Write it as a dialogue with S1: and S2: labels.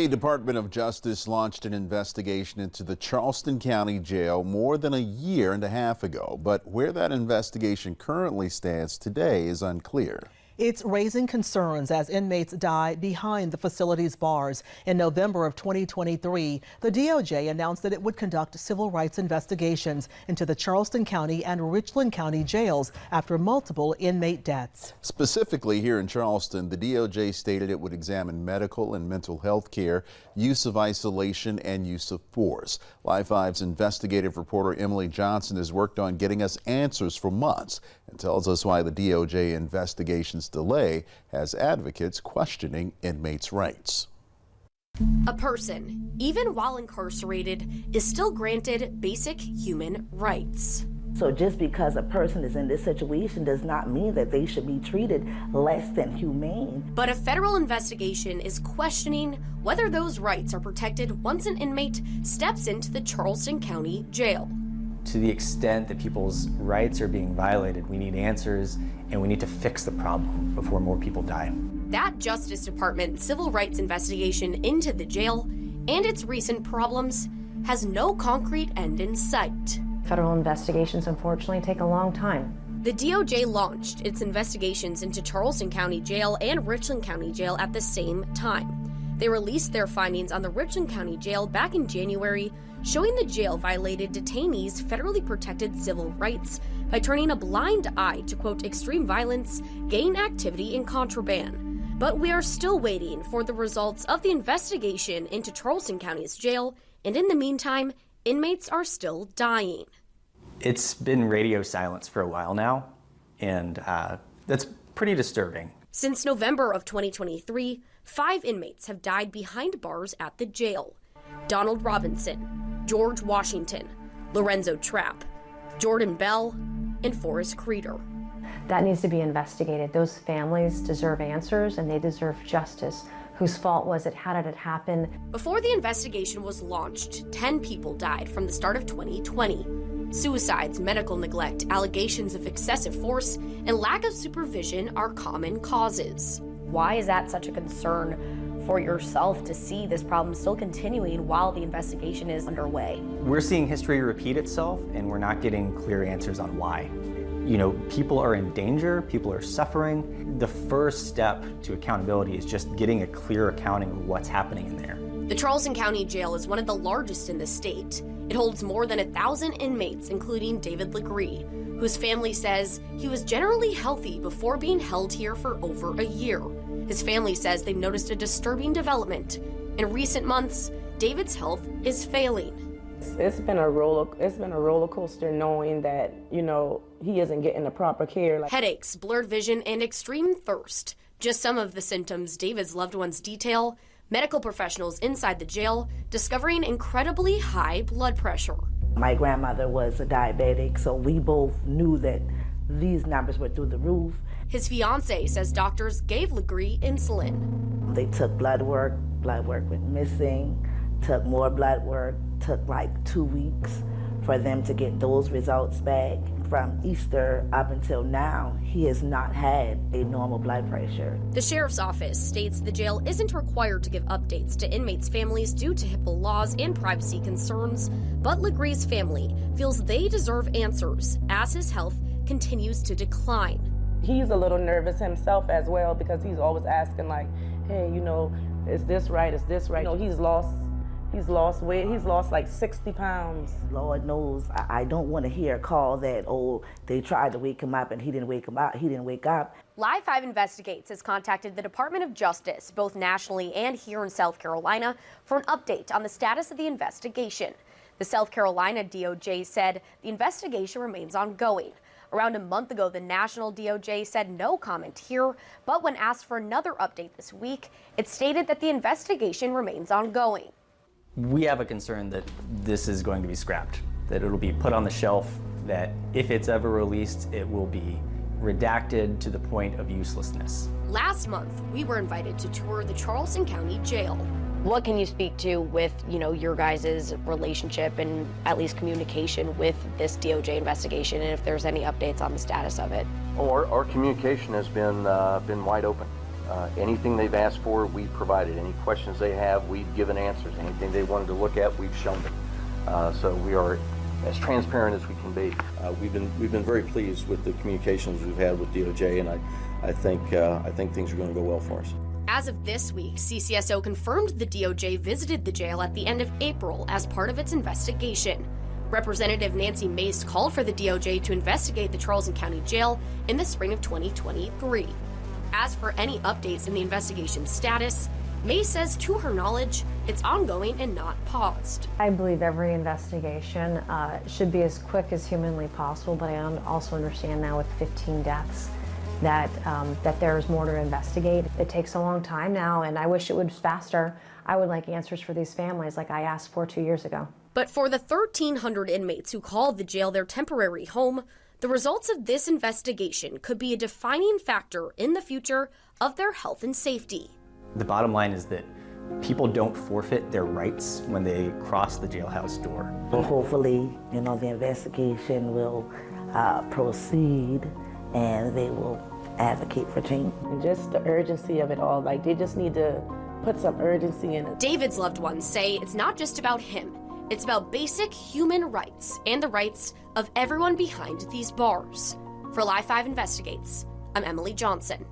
S1: The Department of Justice launched an investigation into the Charleston County Jail more than a year and a half ago, but where that investigation currently stands today is unclear.
S2: It's raising concerns as inmates die behind the facility's bars. In November of 2023, the DOJ announced that it would conduct civil rights investigations into the Charleston County and Richland County jails after multiple inmate deaths.
S1: Specifically here in Charleston, the DOJ stated it would examine medical and mental health care, use of isolation, and use of force. Live 5's investigative reporter Emily Johnson has worked on getting us answers for months and tells us why the DOJ investigation's delay has advocates questioning inmates' rights.
S3: A person, even while incarcerated, is still granted basic human rights.
S4: So just because a person is in this situation does not mean that they should be treated less than humane.
S3: But a federal investigation is questioning whether those rights are protected once an inmate steps into the Charleston County Jail.
S5: To the extent that people's rights are being violated, we need answers and we need to fix the problem before more people die.
S3: That Justice Department civil rights investigation into the jail and its recent problems has no concrete end in sight.
S6: Federal investigations, unfortunately, take a long time.
S3: The DOJ launched its investigations into Charleston County Jail and Richland County Jail at the same time. They released their findings on the Richland County Jail back in January, showing the jail violated detainees' federally protected civil rights by turning a blind eye to, quote, extreme violence, gang activity, and contraband. But we are still waiting for the results of the investigation into Charleston County's jail, and in the meantime, inmates are still dying.
S5: It's been radio silence for a while now, and that's pretty disturbing.
S3: Since November of 2023, 5 inmates have died behind bars at the jail. Donald Robinson, George Washington, Lorenzo Trapp, Jordan Bell, and Forrest Creeder.
S6: That needs to be investigated. Those families deserve answers and they deserve justice. Whose fault was it? How did it happen?
S3: Before the investigation was launched, 10 people died from the start of 2020. Suicides, medical neglect, allegations of excessive force, and lack of supervision are common causes.
S7: Why is that such a concern for yourself to see this problem still continuing while the investigation is underway?
S5: We're seeing history repeat itself, and we're not getting clear answers on why. You know, people are in danger, people are suffering. The first step to accountability is just getting a clear accounting of what's happening in there.
S3: The Charleston County Jail is one of the largest in the state. It holds more than 1,000 inmates, including David Legree, whose family says he was generally healthy before being held here for over a year. His family says they've noticed a disturbing development. In recent months, David's health is failing.
S8: It's been a roller coaster knowing that, you know, he isn't getting the proper care.
S3: Headaches, blurred vision, and extreme thirst. Just some of the symptoms David's loved ones detail. Medical professionals inside the jail discovering incredibly high blood pressure.
S4: My grandmother was a diabetic, so we both knew that these numbers were through the roof.
S3: His fiance says doctors gave Legree insulin.
S4: They took blood work went missing, took more blood work, took like 2 weeks for them to get those results back. From Easter up until now, he has not had a normal blood pressure.
S3: The sheriff's office states the jail isn't required to give updates to inmates' families due to HIPAA laws and privacy concerns, but Legree's family feels they deserve answers as his health continues to decline.
S8: He's a little nervous himself as well because he's always asking like, hey, you know, is this right? Is this right? You know, he's lost weight. He's lost like 60 pounds.
S4: Lord knows, I don't want to hear a call that, oh, they tried to wake him up and he didn't wake up.
S7: Live 5 Investigates has contacted the Department of Justice, both nationally and here in South Carolina, for an update on the status of the investigation. The South Carolina DOJ said the investigation remains ongoing. Around a month ago, the national DOJ said no comment here, but when asked for another update this week, it stated that the investigation remains ongoing.
S5: We have a concern that this is going to be scrapped, that it'll be put on the shelf, that if it's ever released, it will be redacted to the point of uselessness.
S3: Last month, we were invited to tour the Charleston County Jail.
S7: What can you speak to with, your guys' relationship and at least communication with this DOJ investigation, and if there's any updates on the status of it?
S9: Our communication has been wide open. Anything they've asked for, we've provided. Any questions they have, we've given answers. Anything they wanted to look at, we've shown them. So we are as transparent as we can be. We've been very pleased with the communications we've had with DOJ, and I think things are going to go well for us.
S3: As of this week, CCSO confirmed the DOJ visited the jail at the end of April as part of its investigation. Representative Nancy Mace called for the DOJ to investigate the Charleston County Jail in the spring of 2023. As for any updates in the investigation status, Mace says to her knowledge, it's ongoing and not paused.
S6: I believe every investigation should be as quick as humanly possible, but I also understand now with 15 deaths that there's more to investigate. It takes a long time now, and I wish it was faster. I would like answers for these families like I asked for 2 years ago.
S3: But for the 1,300 inmates who called the jail their temporary home, the results of this investigation could be a defining factor in the future of their health and safety.
S5: The bottom line is that people don't forfeit their rights when they cross the jailhouse door.
S4: Well, hopefully, the investigation will proceed and they will advocate for change.
S8: And just the urgency of it all, like they just need to put some urgency in it.
S3: David's loved ones say it's not just about him. It's about basic human rights and the rights of everyone behind these bars. For Live 5 Investigates, I'm Emily Johnson.